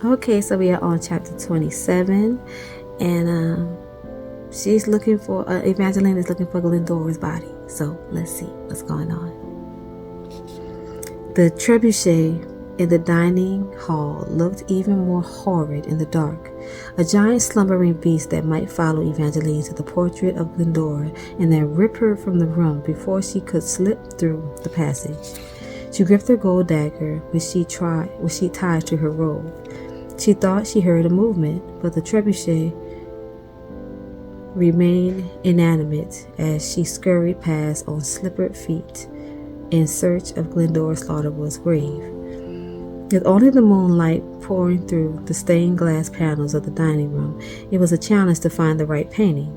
Okay, so we are on chapter 27, and she's looking for, Evangeline is looking for Glendora's body. So let's see what's going on. The trebuchet in the dining hall looked even more horrid in the dark. A giant slumbering beast that might follow Evangeline to the portrait of Glendora and then rip her from the room before she could slip through the passage. She gripped her gold dagger, which she tied to her robe. She thought she heard a movement, but the trebuchet remained inanimate as she scurried past on slippered feet in search of Glendora Slaughterwood's grave. With only the moonlight pouring through the stained glass panels of the dining room, it was a challenge to find the right painting.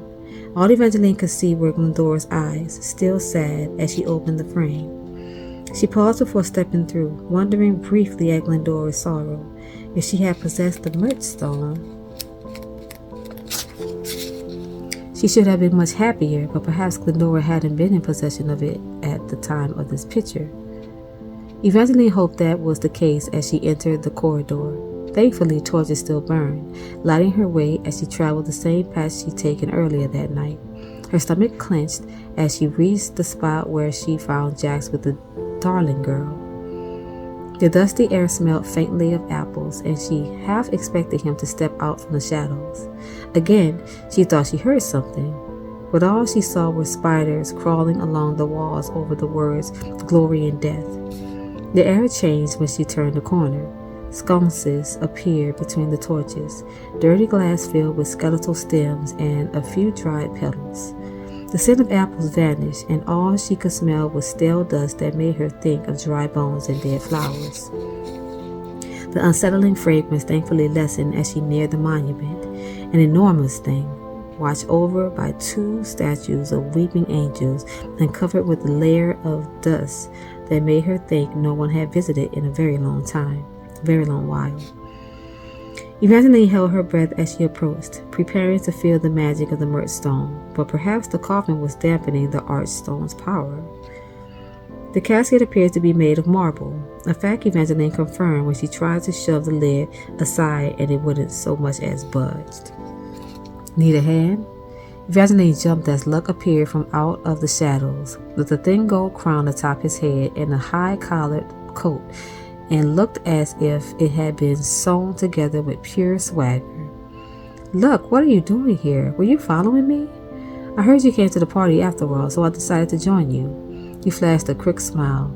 All Evangeline could see were Glendora's eyes, still sad as she opened the frame. She paused before stepping through, wondering briefly at Glendora's sorrow. If she had possessed the Murchstone, she should have been much happier, but perhaps Glendora hadn't been in possession of it at the time of this picture. Evangeline hoped that was the case as she entered the corridor. Thankfully, torches still burned, lighting her way as she traveled the same path she'd taken earlier that night. Her stomach clenched as she reached the spot where she found Jax with the darling girl. The dusty air smelled faintly of apples, and she half expected him to step out from the shadows. Again, she thought she heard something, but all she saw were spiders crawling along the walls over the words glory and death. The air changed when she turned the corner. Sconces appeared between the torches, dirty glass filled with skeletal stems and a few dried petals. The scent of apples vanished, and all she could smell was stale dust that made her think of dry bones and dead flowers. The unsettling fragrance thankfully lessened as she neared the monument, an enormous thing, watched over by two statues of weeping angels and covered with a layer of dust that made her think no one had visited in a very long while. Evangeline held her breath as she approached, preparing to feel the magic of the Murchstone, but perhaps the coffin was dampening the Archstone's power. The casket appeared to be made of marble, a fact Evangeline confirmed when she tried to shove the lid aside and it wouldn't so much as budged. Need a hand? Evangeline jumped as Luck appeared from out of the shadows, with a thin gold crown atop his head and a high-collared coat, and looked as if it had been sewn together with pure swagger. Look, what are you doing here? Were you following me? I heard you came to the party after all, so I decided to join you. He flashed a quick smile.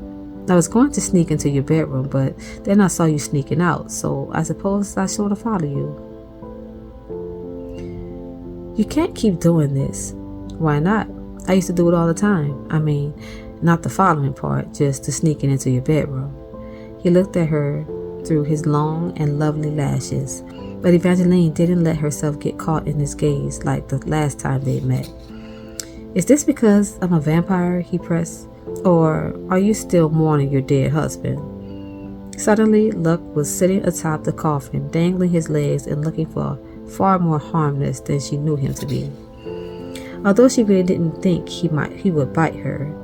I was going to sneak into your bedroom, but then I saw you sneaking out, so I suppose I sort of follow you. You can't keep doing this. Why not? I used to do it all the time. I mean, not the following part, just the sneaking into your bedroom. He looked at her through his long and lovely lashes, but Evangeline didn't let herself get caught in his gaze like the last time they met. Is this because I'm a vampire? He pressed. Or are you still mourning your dead husband? Suddenly, Luck was sitting atop the coffin, dangling his legs and looking far more harmless than she knew him to be. Although she really didn't think he would bite her.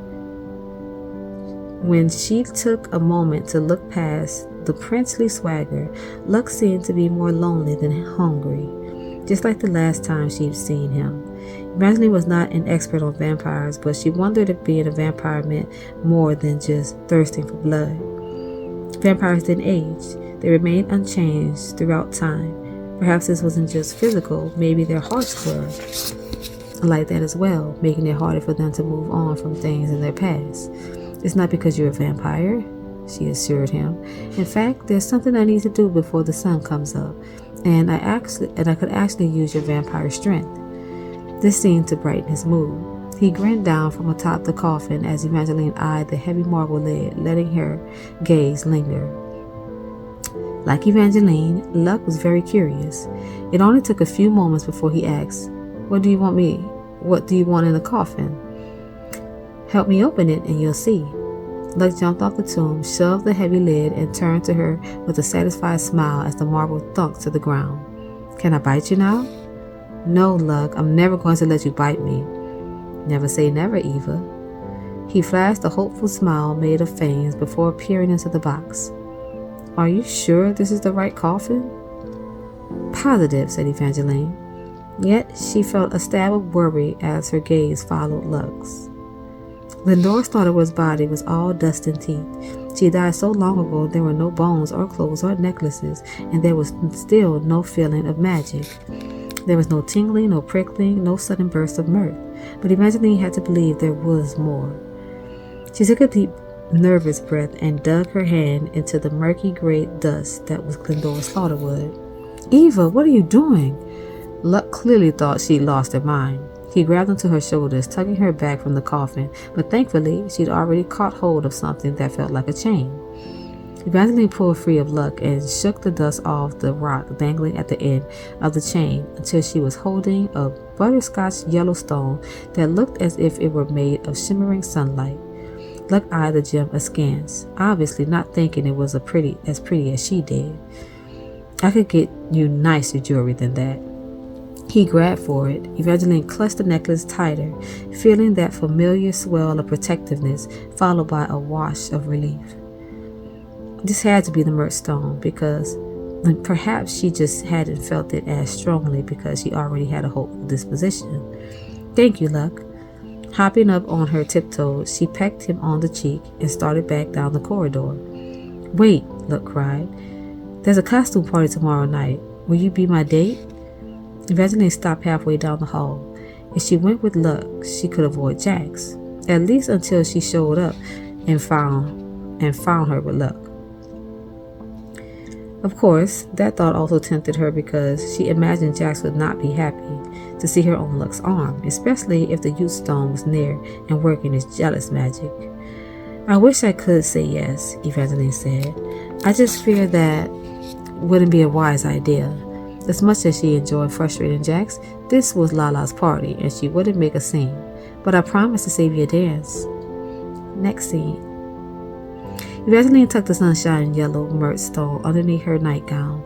When she took a moment to look past the princely swagger, Luck seemed to be more lonely than hungry, just like the last time she'd seen him. Evangeline was not an expert on vampires, but she wondered if being a vampire meant more than just thirsting for blood. Vampires didn't age. They remained unchanged throughout time. Perhaps this wasn't just physical, maybe their hearts were like that as well, making it harder for them to move on from things in their past. It's not because you're a vampire, she assured him. In fact, there's something I need to do before the sun comes up, and I could actually use your vampire strength. This seemed to brighten his mood. He grinned down from atop the coffin as Evangeline eyed the heavy marble lid, letting her gaze linger. Like Evangeline, Luck was very curious. It only took a few moments before he asked, What do you want in the coffin? Help me open it and you'll see. Luck jumped off the tomb, shoved the heavy lid, and turned to her with a satisfied smile as the marble thunked to the ground. Can I bite you now? No, Luck, I'm never going to let you bite me. Never say never, Eva. He flashed a hopeful smile made of fangs before peering into the box. Are you sure this is the right coffin? Positive, said Evangeline. Yet she felt a stab of worry as her gaze followed Luck's. Glendora Slaughterwood's body was all dust and teeth. She died so long ago there were no bones or clothes or necklaces, and there was still no feeling of magic. There was no tingling, no prickling, no sudden burst of mirth, but Evangeline had to believe there was more. She took a deep, nervous breath and dug her hand into the murky gray dust that was Glendora Slaughterwood. Eva, what are you doing? Luck clearly thought she'd lost her mind. He grabbed onto her shoulders, tugging her back from the coffin, but thankfully she'd already caught hold of something that felt like a chain. Evangeline pulled free of Luck and shook the dust off the rock dangling at the end of the chain until she was holding a butterscotch yellow stone that looked as if it were made of shimmering sunlight. Luck eyed the gem askance, obviously not thinking it was as pretty as she did. I could get you nicer jewelry than that. He grabbed for it. Evangeline clutched the necklace tighter, feeling that familiar swell of protectiveness followed by a wash of relief. This had to be the Mert stone, because perhaps she just hadn't felt it as strongly because she already had a hopeful disposition. Thank you, Luck. Hopping up on her tiptoes, she pecked him on the cheek and started back down the corridor. Wait, Luck cried. There's a costume party tomorrow night. Will you be my date? Evangeline stopped halfway down the hall. If she went with Luck, she could avoid Jax, at least until she showed up and found her with Luck. Of course, that thought also tempted her because she imagined Jax would not be happy to see her on Luck's arm, especially if the youth stone was near and working its jealous magic. I wish I could say yes, Evangeline said. I just fear that wouldn't be a wise idea. As much as she enjoyed frustrating Jax, this was Lala's party and she wouldn't make a scene. But I promised to save you a dance. Next scene. Evangeline tucked the sunshine yellow Mert stone underneath her nightgown,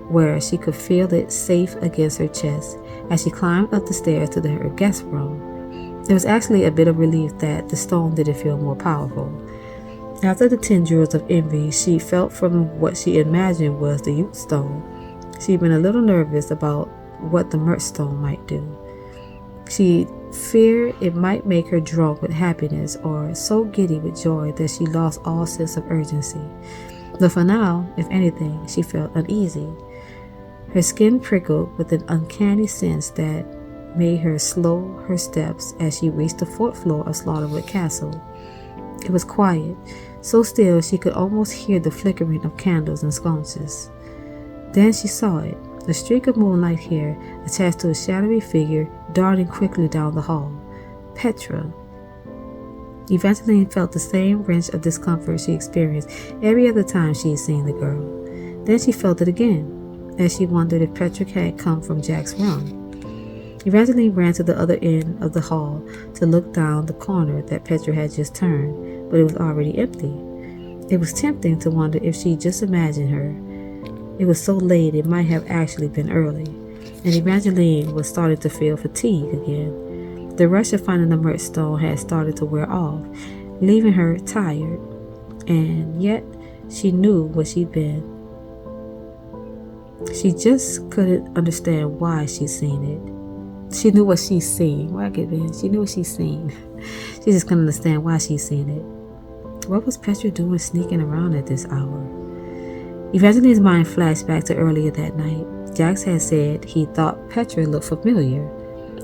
where she could feel it safe against her chest as she climbed up the stairs to her guest room. It was actually a bit of relief that the stone didn't feel more powerful. After the tendrils of envy she felt from what she imagined was the youth stone, she'd been a little nervous about what the Mert stone might do. She feared it might make her drunk with happiness or so giddy with joy that she lost all sense of urgency. But for now, if anything, she felt uneasy. Her skin prickled with an uncanny sense that made her slow her steps as she reached the fourth floor of Slaughterwood Castle. It was quiet, so still she could almost hear the flickering of candles and sconces. Then she saw it, a streak of moonlight hair attached to a shadowy figure darting quickly down the hall. Petra. Evangeline felt the same wrench of discomfort she experienced every other time she had seen the girl. Then she felt it again, as she wondered if Petra had come from Jack's room. Evangeline ran to the other end of the hall to look down the corner that Petra had just turned, but it was already empty. It was tempting to wonder if she just imagined her. It was so late it might have actually been early, and Evangeline was starting to feel fatigue again. The rush of finding the Mert stone had started to wear off, leaving her tired, and yet she knew what she'd been. She just couldn't understand why she'd seen it. She knew what she'd seen. She knew what she'd seen. She just couldn't understand why she'd seen it. What was Petra doing sneaking around at this hour? Evangeline's mind flashed back to earlier that night. Jax had said he thought Petra looked familiar.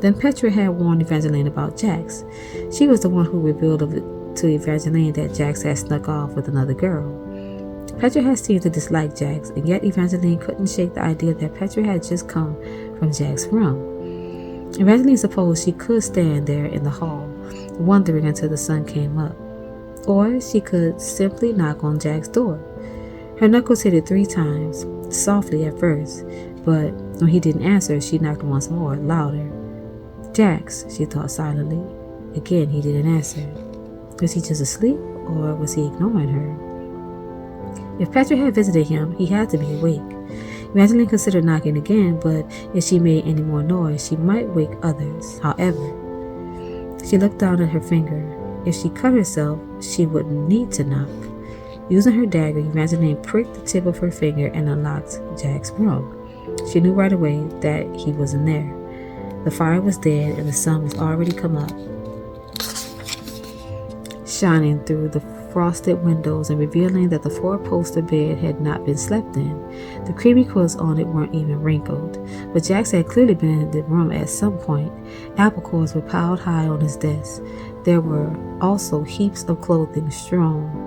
Then Petra had warned Evangeline about Jax. She was the one who revealed to Evangeline that Jax had snuck off with another girl. Petra had seemed to dislike Jax, and yet Evangeline couldn't shake the idea that Petra had just come from Jax's room. Evangeline supposed she could stand there in the hall, wondering until the sun came up. Or she could simply knock on Jax's door. Her knuckles hit it 3 times, softly at first, but when he didn't answer, she knocked once more, louder. Jax, she thought silently. Again, he didn't answer. Was he just asleep, or was he ignoring her? If Petra had visited him, he had to be awake. Evangeline considered knocking again, but if she made any more noise, she might wake others. However, she looked down at her finger. If she cut herself, she wouldn't need to knock. Using her dagger, Evangeline pricked the tip of her finger and unlocked Jack's room. She knew right away that he wasn't there. The fire was dead and the sun was already come up, shining through the frosted windows and revealing that the four-poster bed had not been slept in. The creamy quilts on it weren't even wrinkled, but Jax had clearly been in the room at some point. Apple cores were piled high on his desk. There were also heaps of clothing strewn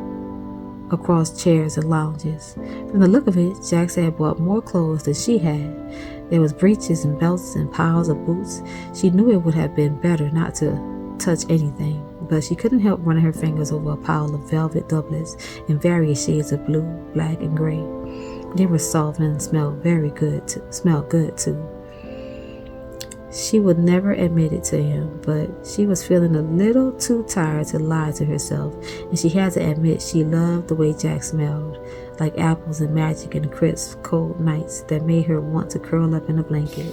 across chairs and lounges. From the look of it, Jax had bought more clothes than she had. There was breeches and belts and piles of boots. She knew it would have been better not to touch anything, but she couldn't help running her fingers over a pile of velvet doublets in various shades of blue, black, and gray. They were soft and smelled good too. She would never admit it to him, but she was feeling a little too tired to lie to herself, and she had to admit she loved the way Jack smelled, like apples and magic and crisp, cold nights that made her want to curl up in a blanket.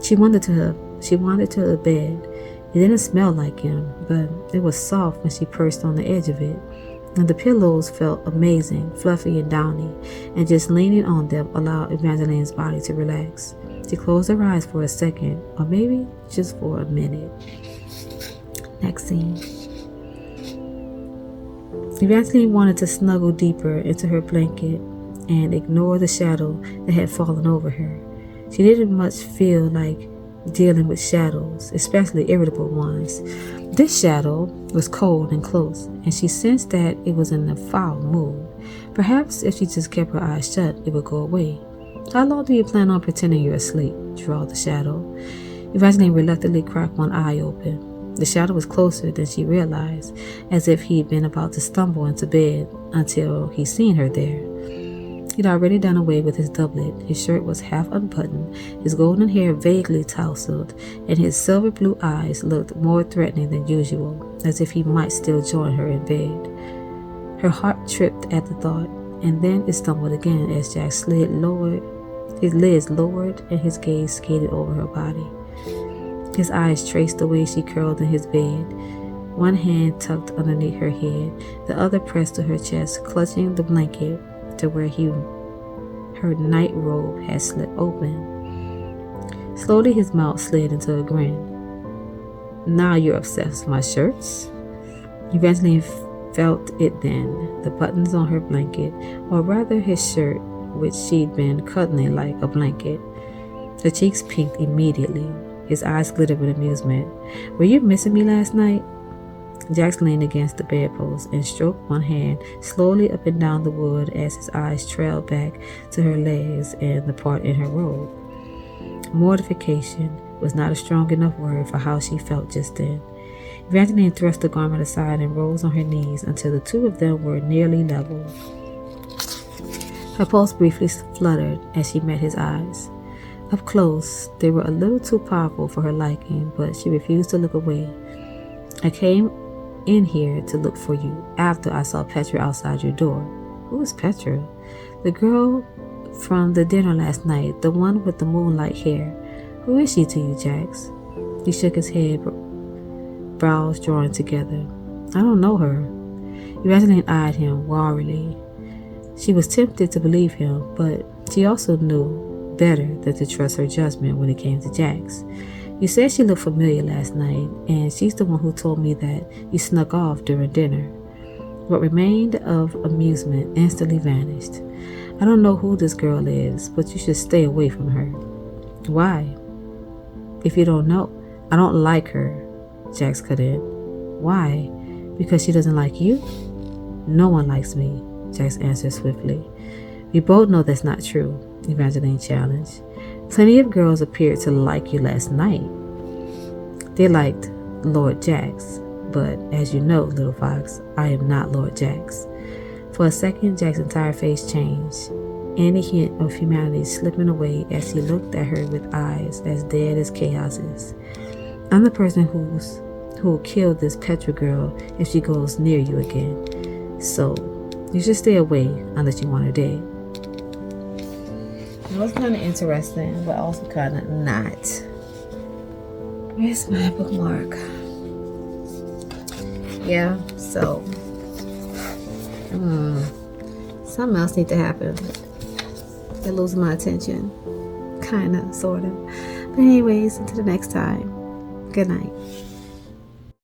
She wandered to the bed. It didn't smell like him, but it was soft when she perched on the edge of it, and the pillows felt amazing, fluffy and downy, and just leaning on them allowed Evangeline's body to relax. She closed her eyes for a second, or maybe just for a minute. Next scene. Evangeline wanted to snuggle deeper into her blanket and ignore the shadow that had fallen over her. She didn't much feel like dealing with shadows, especially irritable ones. This shadow was cold and close, and she sensed that it was in a foul mood. Perhaps if she just kept her eyes shut, it would go away. "How long do you plan on pretending you're asleep?" drawled the shadow. Evangeline reluctantly cracked one eye open. The shadow was closer than she realized, as if he'd been about to stumble into bed until he seen her there. He'd already done away with his doublet. His shirt was half unbuttoned, his golden hair vaguely tousled, and his silver blue eyes looked more threatening than usual, as if he might still join her in bed. Her heart tripped at the thought, and then it stumbled again as Jack's his lids lowered and his gaze skated over her body. His eyes traced the way she curled in his bed, one hand tucked underneath her head, the other pressed to her chest, clutching the blanket to where her night robe had slipped open. Slowly his mouth slid into a grin. "Now you're obsessed with my shirts?" Evangeline felt it then, the buttons on her blanket, or rather his shirt, which she'd been cuddling like a blanket. Her cheeks pinked immediately. His eyes glittered with amusement. "Were you missing me last night?" Jax leaned against the bedpost and stroked one hand slowly up and down the wood as his eyes trailed back to her legs and the part in her robe. Mortification was not a strong enough word for how she felt just then. Evangeline thrust the garment aside and rose on her knees until the two of them were nearly level. Her pulse briefly fluttered as she met his eyes. Up close, they were a little too powerful for her liking, but she refused to look away. "I came in here to look for you after I saw Petra outside your door." "Who is Petra?" "The girl from the dinner last night, the one with the moonlight hair." "Who is she to you, Jax?" He shook his head, brows drawing together. "I don't know her." Evangeline eyed him warily. She was tempted to believe him, but she also knew better than to trust her judgment when it came to Jax. "You said she looked familiar last night, and she's the one who told me that you snuck off during dinner." What remained of amusement instantly vanished. "I don't know who this girl is, but you should stay away from her." "Why?" "If you don't know, I don't like her," Jax cut in. "Why? Because she doesn't like you?" "No one likes me," Jax answered swiftly. "We both know that's not true," Evangeline challenged. "Plenty of girls appeared to like you last night." "They liked Lord Jax, but as you know, little fox, I am not Lord Jax." For a second, Jack's entire face changed, any hint of humanity slipping away as he looked at her with eyes as dead as Chaos's. "I'm the person who'll kill this Petra girl if she goes near you again. So you should stay away unless you want her dead." It was kind of interesting, but also kind of not. Where's my bookmark? Yeah, so something else needs to happen. They're losing my attention. kind of, sort of. But anyways, until the next time, good night.